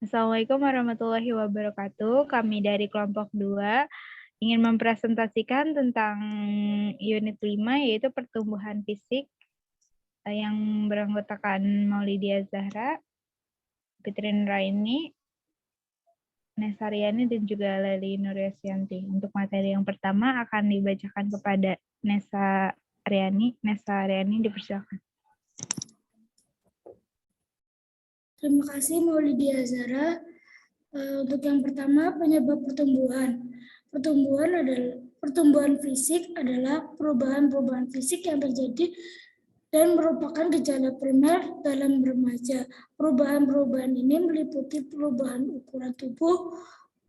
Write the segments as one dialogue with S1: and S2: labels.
S1: Assalamualaikum warahmatullahi wabarakatuh. Kami dari kelompok 2 ingin mempresentasikan tentang unit 5 yaitu pertumbuhan fisik yang beranggotakan Maulidia Zahra, Fitri Nuraini, Nessa Riani, dan juga Leli Nuryasyanti. Untuk materi yang pertama akan dibacakan kepada Nessa Riani. Nessa Riani, dipersilakan.
S2: Terima kasih Maulidia Zahra. Untuk yang pertama, penyebab pertumbuhan. Pertumbuhan fisik adalah perubahan-perubahan fisik yang terjadi dan merupakan gejala primer dalam remaja. Perubahan-perubahan ini meliputi perubahan ukuran tubuh,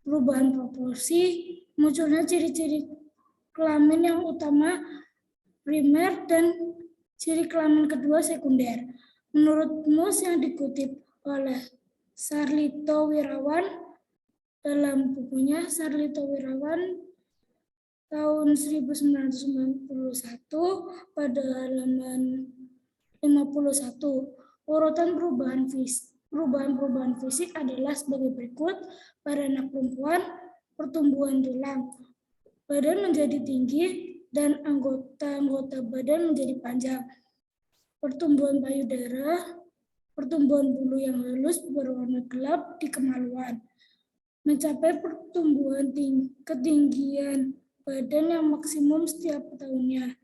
S2: perubahan proporsi, munculnya ciri-ciri kelamin yang utama primer dan ciri kelamin kedua sekunder. Menurut Mus yang dikutip oleh Sarlito Wirawan dalam bukunya Sarlito Wirawan tahun 1991 pada halaman 51. Urutan perubahan fisik adalah sebagai berikut. Pada anak perempuan, pertumbuhan tulang, badan menjadi tinggi dan anggota-anggota badan menjadi panjang. Pertumbuhan payudara, pertumbuhan bulu yang halus berwarna gelap di kemaluan. Mencapai pertumbuhan ketinggian badan yang maksimum setiap tahunnya.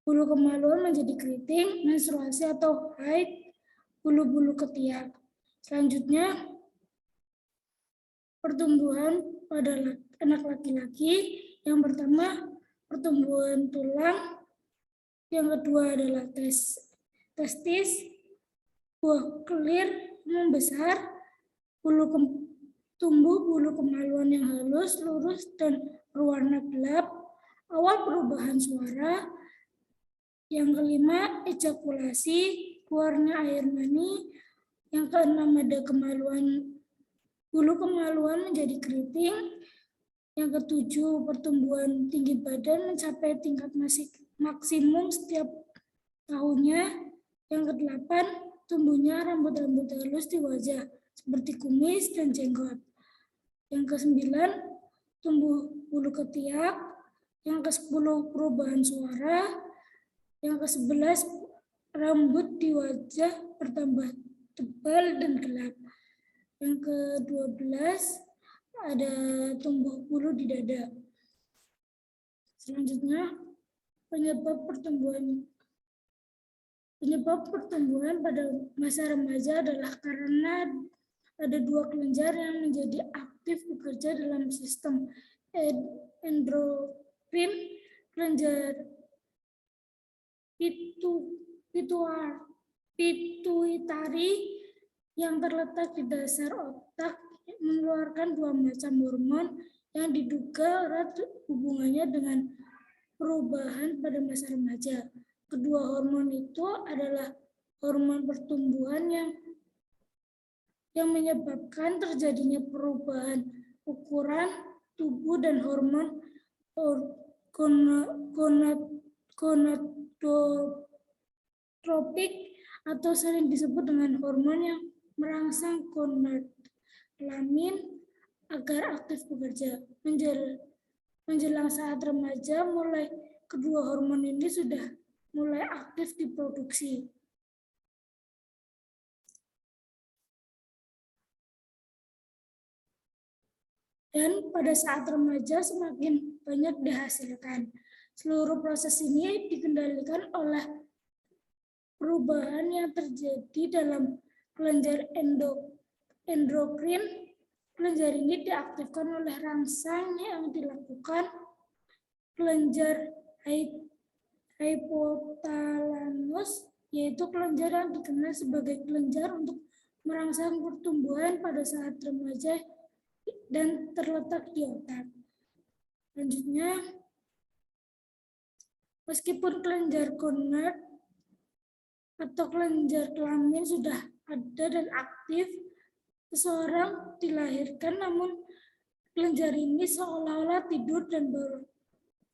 S2: Bulu kemaluan menjadi keriting, menstruasi atau haid, bulu-bulu ketiak. Selanjutnya, pertumbuhan pada anak laki-laki. Yang pertama, pertumbuhan tulang. Yang kedua adalah testis, buah kelir membesar, tumbuh bulu kemaluan yang halus, lurus, dan berwarna gelap. Awal perubahan suara. Yang kelima, ejakulasi, keluarnya air mani. Yang keenam, ada bulu kemaluan menjadi keriting. Yang ketujuh, pertumbuhan tinggi badan mencapai tingkat maksimum setiap tahunnya. Yang kedelapan, tumbuhnya rambut-rambut halus di wajah, seperti kumis dan jenggot. Yang kesembilan, tumbuh bulu ketiak. Yang ke-10, perubahan suara. Yang ke-11, rambut di wajah bertambah tebal dan gelap. Yang ke-12, ada tumbuh bulu di dada. Selanjutnya, penyebab pertumbuhan pada masa remaja adalah karena ada dua kelenjar yang menjadi aktif bekerja dalam sistem endokrin, kelenjar pituitari yang terletak di dasar otak mengeluarkan dua macam hormon yang diduga erat hubungannya dengan perubahan pada masa remaja. Kedua hormon itu adalah hormon pertumbuhan yang menyebabkan terjadinya perubahan ukuran tubuh dan hormon gonadotropik atau sering disebut dengan hormon yang merangsang gonad kelamin agar aktif bekerja. Menjelang saat remaja, kedua hormon ini sudah mulai aktif diproduksi. Dan pada saat remaja semakin banyak dihasilkan. Seluruh proses ini dikendalikan oleh perubahan yang terjadi dalam kelenjar endokrin. Kelenjar ini diaktifkan oleh rangsang yang dilakukan kelenjar hipotalamus, yaitu kelenjar yang dikenal sebagai kelenjar untuk merangsang pertumbuhan pada saat remaja dan terletak di otak. Selanjutnya, meskipun kelenjar gonad atau kelenjar kelamin sudah ada dan aktif, seseorang dilahirkan namun kelenjar ini seolah-olah tidur dan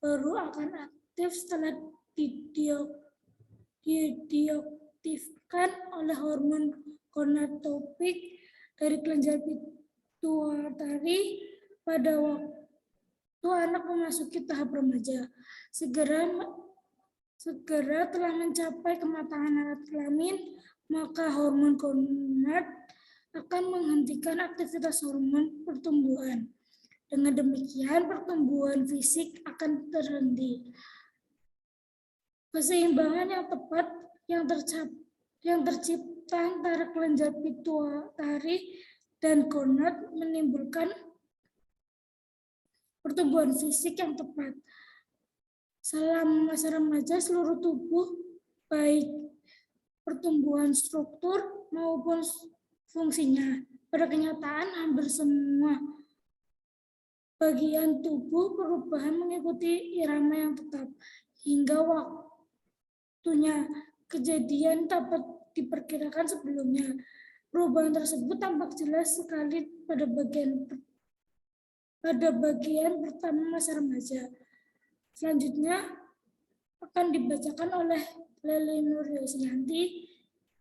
S2: baru akan aktif setelah diaktifkan oleh hormon gonadotropik dari kelenjar pituitari pada waktu anak memasuki tahap remaja. Segera telah mencapai kematangan alat kelamin, maka hormon gonad akan menghentikan aktivitas hormon pertumbuhan. Dengan demikian, pertumbuhan fisik akan terhenti. Keseimbangan yang tepat yang tercipta antara kelenjar pituitari dan gonad menimbulkan pertumbuhan fisik yang tepat. Selama masa remaja, seluruh tubuh, baik pertumbuhan struktur maupun fungsinya. Pada kenyataan, hampir semua bagian tubuh perubahan mengikuti irama yang tetap. Hingga waktunya kejadian dapat diperkirakan sebelumnya. Perubahan tersebut tampak jelas sekali pada bagian pertama masa remaja. Selanjutnya akan dibacakan oleh Lely Nur Yosyanti.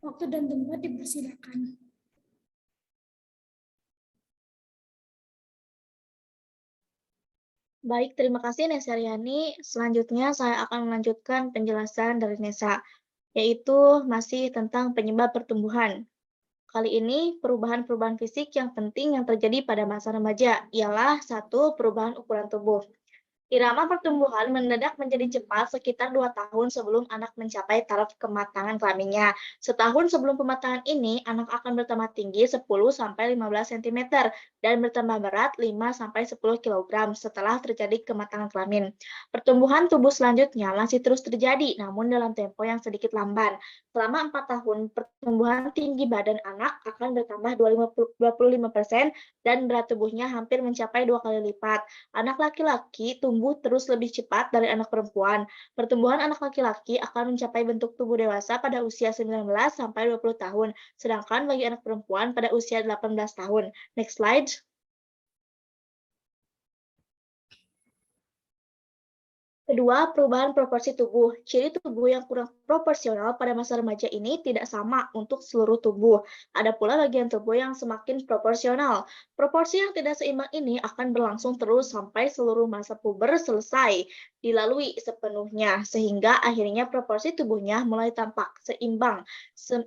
S2: Waktu dan tempat dipersilakan.
S3: Baik, terima kasih Nesa Riani. Selanjutnya saya akan melanjutkan penjelasan dari Nesa, yaitu masih tentang penyebab pertumbuhan. Kali ini, perubahan-perubahan fisik yang penting yang terjadi pada masa remaja ialah satu, perubahan ukuran tubuh. Irama pertumbuhan mendadak menjadi cepat sekitar 2 tahun sebelum anak mencapai taraf kematangan kelaminnya. Setahun sebelum pematangan ini, anak akan bertambah tinggi 10-15 cm dan bertambah berat 5-10 kg setelah terjadi kematangan kelamin. Pertumbuhan tubuh selanjutnya masih terus terjadi, namun dalam tempo yang sedikit lamban. Selama 4 tahun, pertumbuhan tinggi badan anak akan bertambah 25% dan berat tubuhnya hampir mencapai 2 kali lipat. Anak laki-laki tumbuh terus lebih cepat dari anak perempuan. Pertumbuhan anak laki-laki akan mencapai bentuk tubuh dewasa pada usia 19-20 tahun, sedangkan bagi anak perempuan pada usia 18 tahun. Next slide. Kedua, perubahan proporsi tubuh. Ciri tubuh yang kurang proporsional pada masa remaja ini tidak sama untuk seluruh tubuh. Ada pula bagian tubuh yang semakin proporsional. Proporsi yang tidak seimbang ini akan berlangsung terus sampai seluruh masa puber selesai dilalui sepenuhnya, sehingga akhirnya proporsi tubuhnya mulai tampak seimbang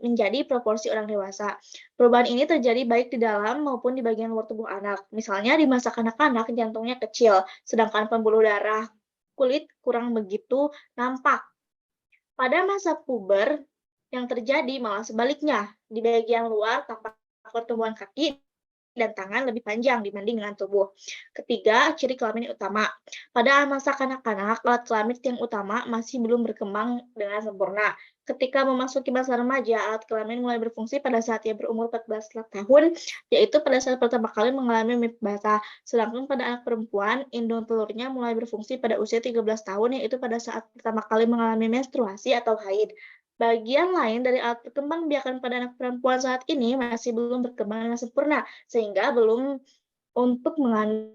S3: menjadi proporsi orang dewasa. Perubahan ini terjadi baik di dalam maupun di bagian luar tubuh anak. Misalnya di masa kanak-kanak jantungnya kecil, sedangkan pembuluh darah kulit kurang begitu nampak. Pada masa puber, yang terjadi malah sebaliknya. Di bagian luar tampak pertumbuhan kaki dan tangan lebih panjang dibanding dengan tubuh. Ketiga, ciri kelamin utama. Pada masa kanak-kanak, alat kelamin yang utama masih belum berkembang dengan sempurna. Ketika memasuki masa remaja, alat kelamin mulai berfungsi pada saat ia berumur 14 tahun, yaitu pada saat pertama kali mengalami mimpi basah. Sedangkan pada anak perempuan, indung telurnya mulai berfungsi pada usia 13 tahun, yaitu pada saat pertama kali mengalami menstruasi atau haid. Bagian lain dari alat perkembangbiakan pada anak perempuan saat ini masih belum berkembang dengan sempurna, sehingga belum untuk mengandung.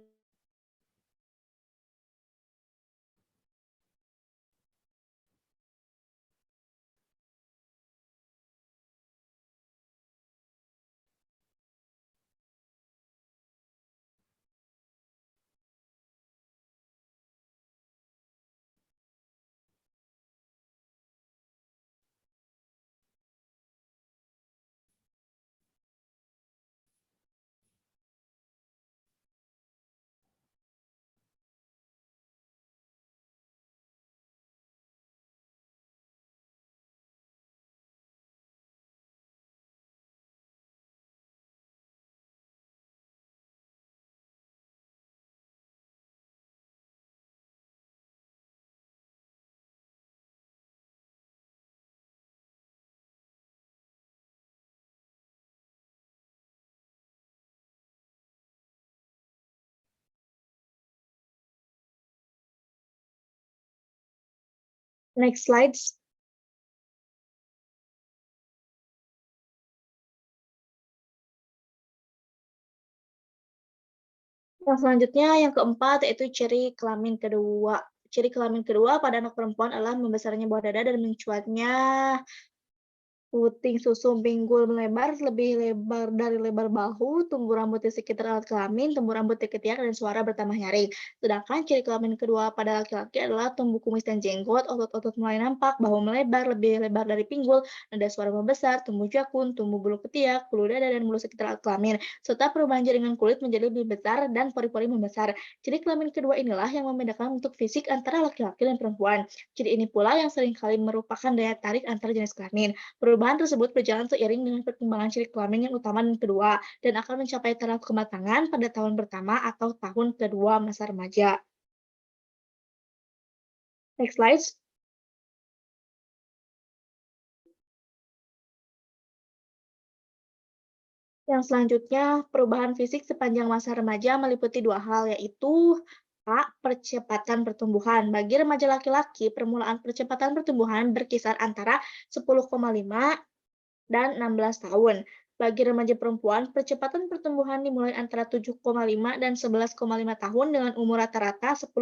S3: Next slides. Yang selanjutnya, yang keempat, yaitu ciri kelamin kedua. Ciri kelamin kedua pada anak perempuan adalah membesarnya bawah dada dan mencuatnya puting susu pinggul melebar lebih lebar dari lebar bahu, tumbuh rambut di sekitar alat kelamin, tumbuh rambut di ketiak, dan suara bertambah nyaring. Sedangkan ciri kelamin kedua pada laki-laki adalah tumbuh kumis dan jenggot, otot-otot mulai nampak, bahu melebar lebih lebar dari pinggul, nada suara membesar, tumbuh jakun, tumbuh bulu ketiak, bulu dada, dan bulu sekitar alat kelamin, serta perubahan jaringan kulit menjadi lebih besar dan pori-pori membesar. Ciri kelamin kedua inilah yang membedakan bentuk fisik antara laki-laki dan perempuan. Ciri ini pula yang seringkali merupakan daya tarik antar jenis kelamin. Perubahan tersebut berjalan seiring dengan perkembangan ciri kelamin yang utama dan kedua, dan akan mencapai taraf kematangan pada tahun pertama atau tahun kedua masa remaja. Next slide. Yang selanjutnya, perubahan fisik sepanjang masa remaja meliputi dua hal, yaitu percepatan pertumbuhan. Bagi remaja laki-laki, permulaan percepatan pertumbuhan berkisar antara 10,5 dan 16 tahun. Bagi remaja perempuan, percepatan pertumbuhan dimulai antara 7,5 dan 11,5 tahun dengan umur rata-rata 10,5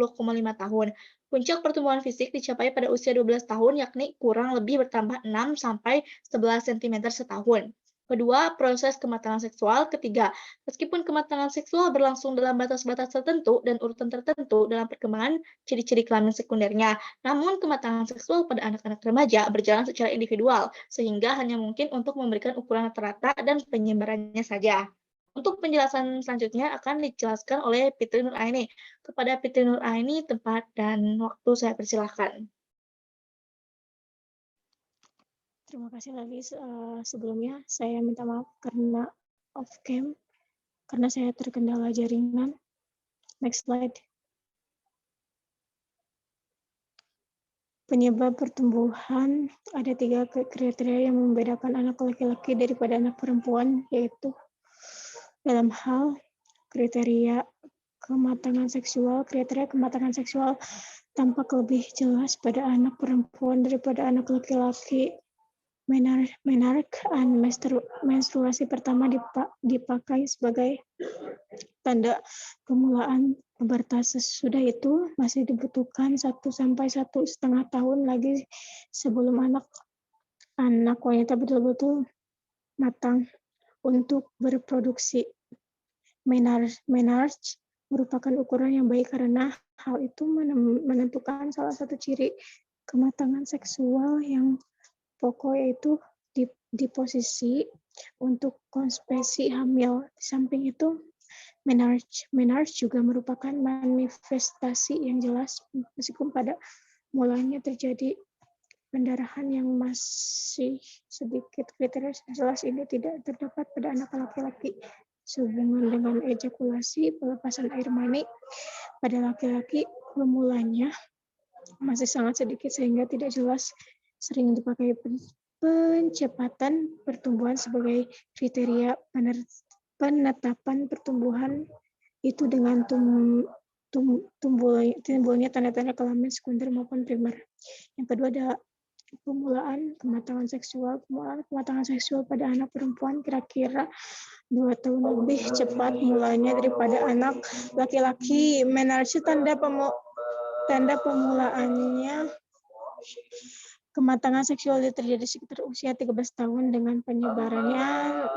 S3: tahun. Puncak pertumbuhan fisik dicapai pada usia 12 tahun, yakni kurang lebih bertambah 6 sampai 11 cm setahun. Kedua, proses kematangan seksual. Ketiga, meskipun kematangan seksual berlangsung dalam batas-batas tertentu dan urutan tertentu dalam perkembangan ciri-ciri kelamin sekundernya, namun kematangan seksual pada anak-anak remaja berjalan secara individual, sehingga hanya mungkin untuk memberikan ukuran rata-rata dan penyebarannya saja. Untuk penjelasan selanjutnya akan dijelaskan oleh Fitri Nur Aini. Kepada Fitri Nur Aini, tempat dan waktu saya persilahkan.
S4: Terima kasih lagi. Sebelumnya saya minta maaf karena off cam, karena saya terkendala jaringan. Next slide. Penyebab pertumbuhan, ada 3 kriteria yang membedakan anak laki-laki daripada anak perempuan, yaitu dalam hal kriteria kematangan seksual. Kriteria kematangan seksual tampak lebih jelas pada anak perempuan daripada anak laki-laki. Menarche and menstruasi pertama dipakai sebagai tanda permulaan pubertas. Sesudah itu masih dibutuhkan 1 sampai 1,5 tahun lagi sebelum anak wanita betul-betul matang untuk berproduksi. Menarche merupakan ukuran yang baik karena hal itu menentukan salah satu ciri kematangan seksual yang pokok, yaitu di posisi untuk konsepsi hamil. Di samping itu, menarche juga merupakan manifestasi yang jelas meskipun pada mulanya terjadi pendarahan yang masih sedikit. Kriteria jelas ini tidak terdapat pada anak laki-laki. Sehubungan dengan ejakulasi, pelepasan air mani pada laki-laki bermulanya masih sangat sedikit sehingga tidak jelas. Sering dipakai pencepatan pertumbuhan sebagai kriteria penetapan pertumbuhan itu dengan timbulnya tanda-tanda kelamin sekunder maupun primer. Yang kedua ada pemulaan kematangan seksual. Pemulaan kematangan seksual pada anak perempuan kira-kira 2 tahun lebih cepat mulanya daripada anak laki-laki. Menarche tanda pemulaannya kematangan seksual terjadi sekitar usia 13 tahun dengan penyebarannya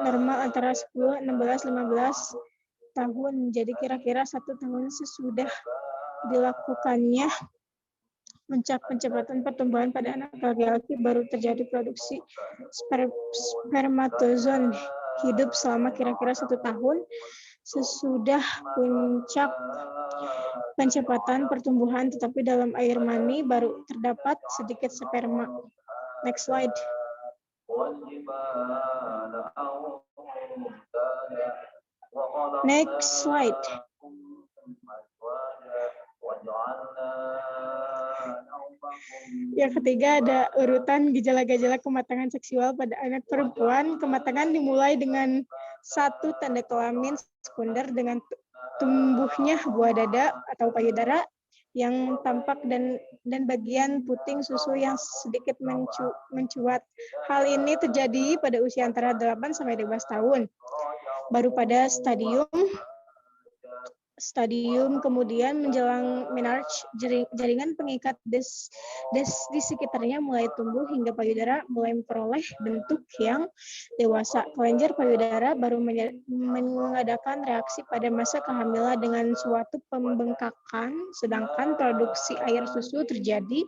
S4: normal antara 10, 16, 15 tahun. Jadi kira-kira 1 tahun sesudah dilakukannya pencepatan pertumbuhan pada anak laki-laki baru terjadi produksi spermatozoon. Hidup selama kira-kira 1 tahun sesudah puncak pencepatan pertumbuhan, tetapi dalam air mani baru terdapat sedikit sperma. Next slide. Next slide. Yang ketiga ada urutan gejala-gejala kematangan seksual pada anak perempuan. Kematangan dimulai dengan 1 tanda kelamin sekunder dengan tumbuhnya buah dada atau payudara yang tampak dan bagian puting susu yang sedikit mencuat. Hal ini terjadi pada usia antara 8 sampai 12 tahun. Baru pada stadium stadium, kemudian menjelang menarche, jaringan pengikat di sekitarnya mulai tumbuh hingga payudara mulai memperoleh bentuk yang dewasa. Kelenjar payudara baru mengadakan reaksi pada masa kehamilan dengan suatu pembengkakan, sedangkan produksi air susu terjadi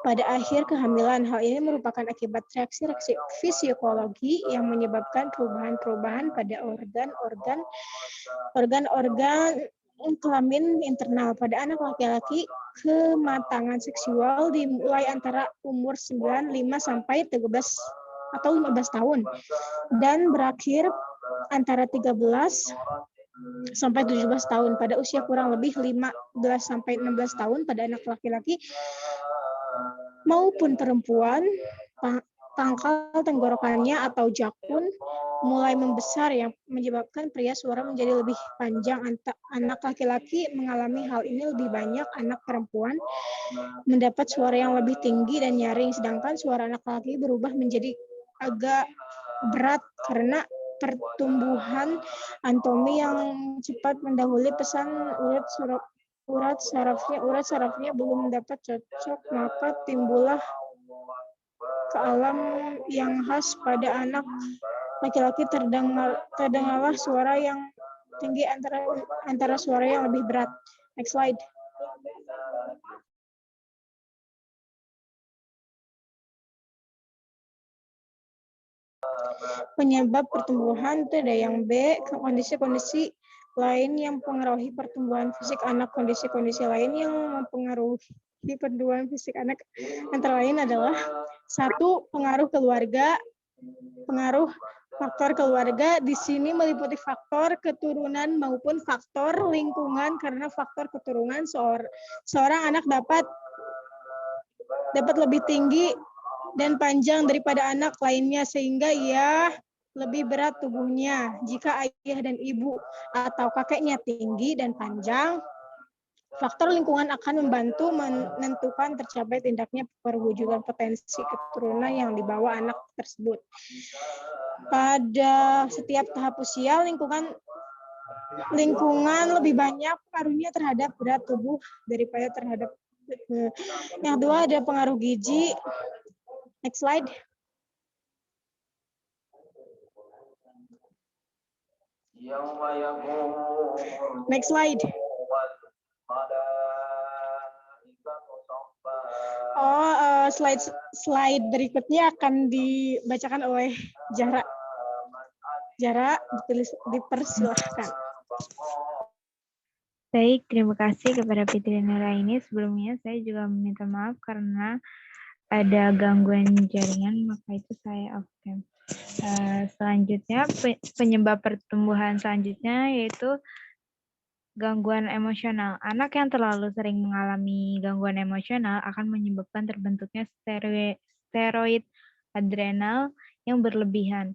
S4: pada akhir kehamilan. Hal ini merupakan akibat reaksi-reaksi fisiologi yang menyebabkan perubahan-perubahan pada organ-organ kelamin internal. Pada anak laki-laki, kematangan seksual dimulai antara umur 5 sampai 13 atau 15 tahun dan berakhir antara 13 sampai 17 tahun. Pada usia kurang lebih 15 sampai 16 tahun pada anak laki-laki maupun perempuan, pangkal tenggorokannya atau jakun mulai membesar yang menyebabkan pria suara menjadi lebih panjang. Anak laki-laki mengalami hal ini lebih banyak. Anak perempuan mendapat suara yang lebih tinggi dan nyaring, sedangkan suara anak laki berubah menjadi agak berat karena pertumbuhan anatomi yang cepat mendahului pesan urat sarafnya belum dapat cocok, maka timbullah kealam yang khas pada anak laki-laki. Terdengarlah suara yang tinggi antara suara yang lebih berat. Next slide. Penyebab pertumbuhan itu ada yang B, kondisi-kondisi lain yang mempengaruhi pertumbuhan fisik anak. Kondisi-kondisi lain yang mempengaruhi pertumbuhan fisik anak antara lain adalah 1. Pengaruh keluarga. Pengaruh faktor keluarga di sini meliputi faktor keturunan maupun faktor lingkungan. Karena faktor keturunan seorang anak dapat lebih tinggi dan panjang daripada anak lainnya sehingga ia lebih berat tubuhnya. Jika ayah dan ibu atau kakeknya tinggi dan panjang, faktor lingkungan akan membantu menentukan tercapai tindaknya perwujudan potensi keturunan yang dibawa anak tersebut. Pada setiap tahap usia, lingkungan lebih banyak pengaruhnya terhadap berat tubuh daripada terhadap. Yang kedua ada pengaruh gizi. Next slide. Next slide. Slide berikutnya akan dibacakan oleh Zahra. Zahra, dipersilahkan.
S1: Baik, terima kasih kepada Fitri Nuraini. Sebelumnya saya juga meminta maaf karena ada gangguan jaringan, maka itu saya off cam. Selanjutnya, penyebab pertumbuhan selanjutnya yaitu gangguan emosional. Anak yang terlalu sering mengalami gangguan emosional akan menyebabkan terbentuknya steroid adrenal yang berlebihan.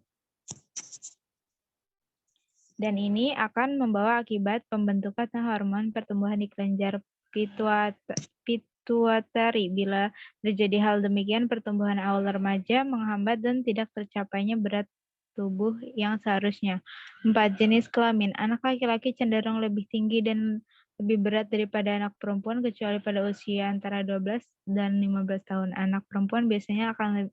S1: Dan ini akan membawa akibat pembentukan hormon pertumbuhan di kelenjar pituitari. Bila terjadi hal demikian, pertumbuhan awal remaja menghambat dan tidak tercapainya berat tubuh yang seharusnya. 4. Jenis kelamin. Anak laki-laki cenderung lebih tinggi dan lebih berat daripada anak perempuan, kecuali pada usia antara 12 dan 15 tahun. Anak perempuan biasanya akan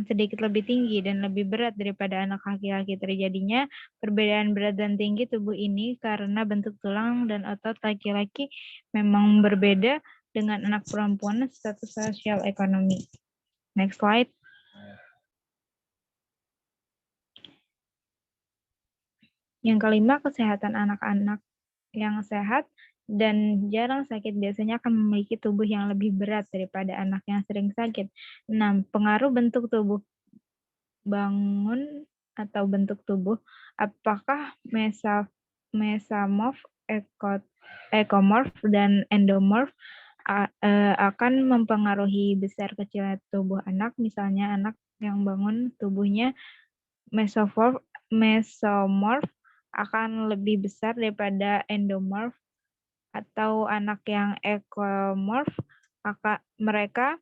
S1: sedikit lebih tinggi dan lebih berat daripada anak laki-laki. Terjadinya perbedaan berat dan tinggi tubuh ini karena bentuk tulang dan otot laki-laki memang berbeda dengan anak perempuan status sosial ekonomi. Next slide. Yang kelima, kesehatan anak-anak yang sehat dan jarang sakit biasanya akan memiliki tubuh yang lebih berat daripada anak yang sering sakit. 6. Pengaruh bentuk tubuh. Bangun atau bentuk tubuh. Apakah mesomorph, ectomorph, dan endomorph akan mempengaruhi besar kecilnya tubuh anak. Misalnya anak yang bangun tubuhnya mesomorph akan lebih besar daripada endomorph, atau anak yang ectomorph mereka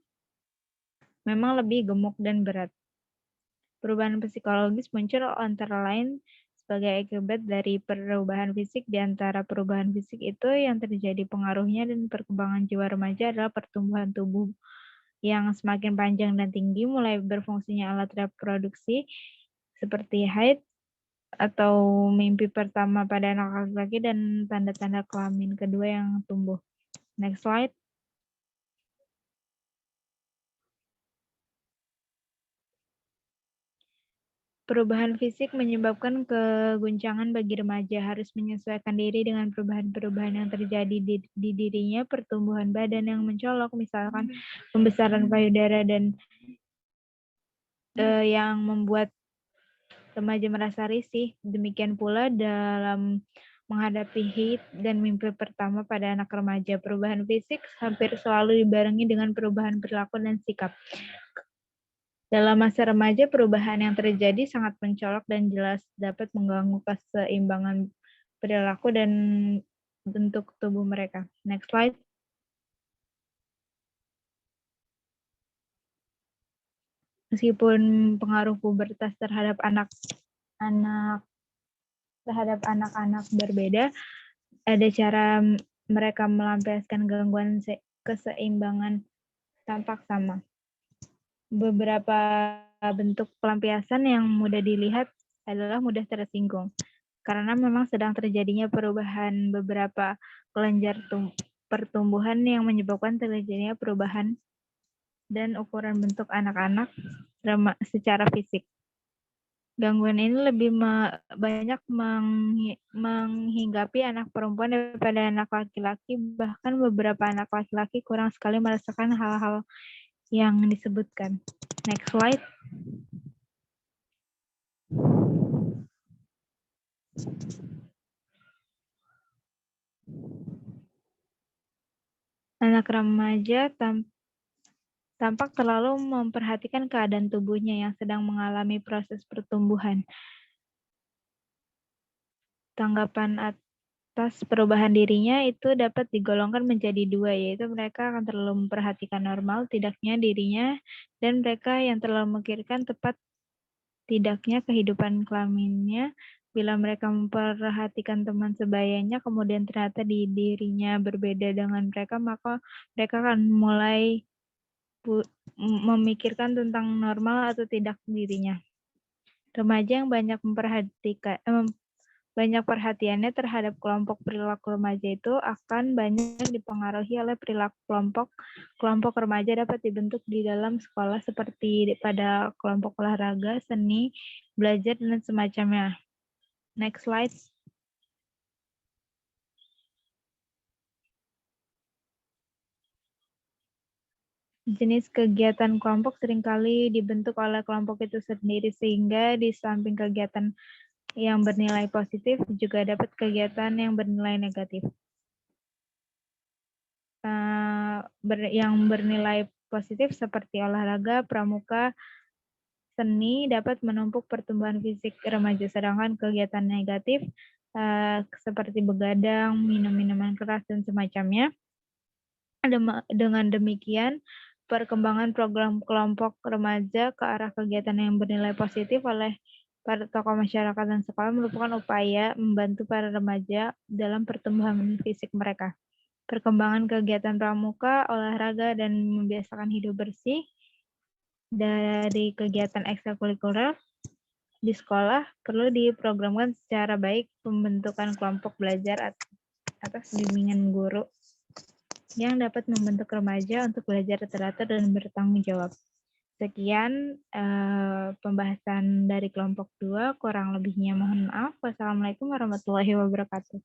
S1: memang lebih gemuk dan berat. Perubahan psikologis muncul antara lain sebagai akibat dari perubahan fisik. Di antara perubahan fisik itu yang terjadi pengaruhnya dan perkembangan jiwa remaja adalah pertumbuhan tubuh yang semakin panjang dan tinggi, mulai berfungsinya alat reproduksi seperti haid atau mimpi pertama pada anak laki-laki dan tanda-tanda kelamin kedua yang tumbuh. Next slide. Perubahan fisik menyebabkan keguncangan bagi remaja, harus menyesuaikan diri dengan perubahan-perubahan yang terjadi di dirinya, pertumbuhan badan yang mencolok, misalkan pembesaran payudara dan yang membuat remaja merasa risih. Demikian pula dalam menghadapi haid dan mimpi pertama pada anak remaja. Perubahan fisik hampir selalu dibarengi dengan perubahan perilaku dan sikap. Dalam masa remaja, perubahan yang terjadi sangat mencolok dan jelas dapat mengganggu keseimbangan perilaku dan bentuk tubuh mereka. Next slide. Meskipun pengaruh pubertas terhadap anak-anak berbeda, ada cara mereka melampiaskan gangguan keseimbangan tampak sama. Beberapa bentuk pelampiasan yang mudah dilihat adalah mudah tersinggung, karena memang sedang terjadinya perubahan beberapa kelenjar pertumbuhan yang menyebabkan terjadinya perubahan dan ukuran bentuk anak-anak secara fisik. Gangguan ini lebih banyak menghinggapi anak perempuan daripada anak laki-laki, bahkan beberapa anak laki-laki kurang sekali merasakan hal-hal yang disebutkan. Next slide. Anak remaja tampak terlalu memperhatikan keadaan tubuhnya yang sedang mengalami proses pertumbuhan. Tanggapan atas perubahan dirinya itu dapat digolongkan menjadi dua, yaitu mereka akan terlalu memperhatikan normal tidaknya dirinya, dan mereka yang terlalu memikirkan tepat tidaknya kehidupan kelaminnya. Bila mereka memperhatikan teman sebayanya, kemudian ternyata di dirinya berbeda dengan mereka, maka mereka akan mulai memikirkan tentang normal atau tidak dirinya. Remaja yang banyak perhatiannya terhadap kelompok perilaku remaja itu akan banyak dipengaruhi oleh perilaku kelompok remaja dapat dibentuk di dalam sekolah seperti pada kelompok olahraga, seni, belajar, dan semacamnya. Next slide. Jenis kegiatan kelompok seringkali dibentuk oleh kelompok itu sendiri, sehingga di samping kegiatan yang bernilai positif, juga dapat kegiatan yang bernilai negatif. Yang bernilai positif seperti olahraga, pramuka, seni dapat menumpuk pertumbuhan fisik remaja, sedangkan kegiatan negatif seperti begadang, minum minuman keras, dan semacamnya. Dengan demikian, perkembangan program kelompok remaja ke arah kegiatan yang bernilai positif oleh para tokoh masyarakat dan sekolah merupakan upaya membantu para remaja dalam pertumbuhan fisik mereka. Perkembangan kegiatan pramuka, olahraga, dan membiasakan hidup bersih dari kegiatan ekstrakurikuler di sekolah perlu diprogramkan secara baik. Pembentukan kelompok belajar atas bimbingan guru yang dapat membentuk remaja untuk belajar teratur dan bertanggung jawab. Sekian pembahasan dari kelompok 2, kurang lebihnya mohon maaf. Wassalamualaikum warahmatullahi wabarakatuh.